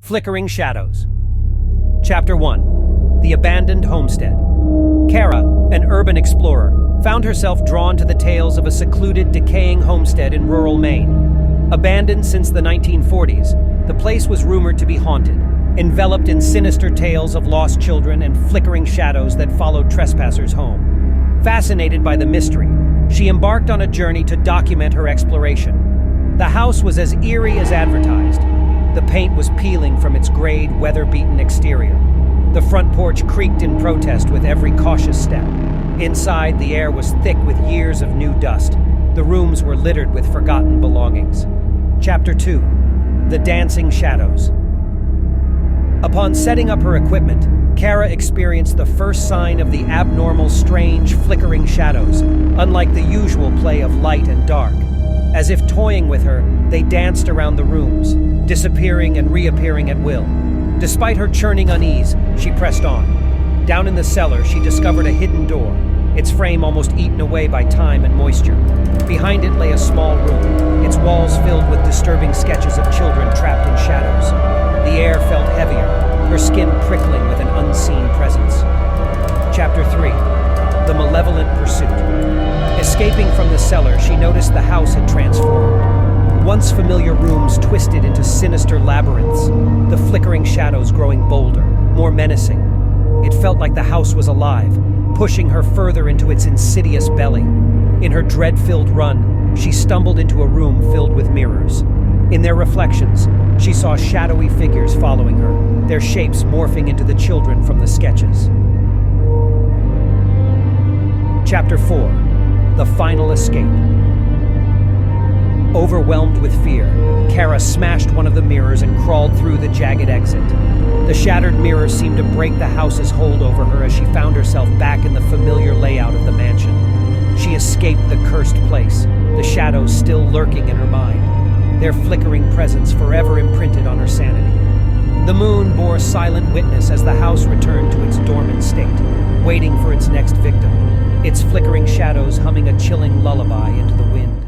Flickering Shadows. Chapter 1. The Abandoned Homestead. Kara, an urban explorer, found herself drawn to the tales of a secluded, decaying homestead in rural Maine. Abandoned since the 1940s, the place was rumored to be haunted, enveloped in sinister tales of lost children and flickering shadows that followed trespassers home. Fascinated by the mystery, she embarked on a journey to document her exploration. The house was as eerie as advertised. The paint was peeling from its grayed, weather-beaten exterior. The front porch creaked in protest with every cautious step. Inside, the air was thick with years of new dust. The rooms were littered with forgotten belongings. Chapter 2. The Dancing Shadows. Upon setting up her equipment, Kara experienced the first sign of the abnormal, strange, flickering shadows, unlike the usual play of light and dark. As if toying with her, they danced around the rooms, disappearing and reappearing at will. Despite her churning unease, she pressed on. Down in the cellar, she discovered a hidden door, its frame almost eaten away by time and moisture. Behind it lay a small room, its walls filled with disturbing sketches of children trapped in shadows. The air felt heavier, her skin prickling with an unseen presence. Chapter 3. The Malevolent Pursuit. Escaping from the cellar, she noticed the house had transformed. Once familiar rooms twisted into sinister labyrinths, the flickering shadows growing bolder, more menacing. It felt like the house was alive, pushing her further into its insidious belly. In her dread-filled run, she stumbled into a room filled with mirrors. In their reflections, she saw shadowy figures following her, their shapes morphing into the children from the sketches. Chapter 4. The Final Escape. Overwhelmed with fear, Kara smashed one of the mirrors and crawled through the jagged exit. The shattered mirror seemed to break the house's hold over her as she found herself back in the familiar layout of the mansion. She escaped the cursed place, the shadows still lurking in her mind, their flickering presence forever imprinted on her sanity. The moon bore silent witness as the house returned to its dormant state, waiting for its next victim, its flickering shadows humming a chilling lullaby into the wind.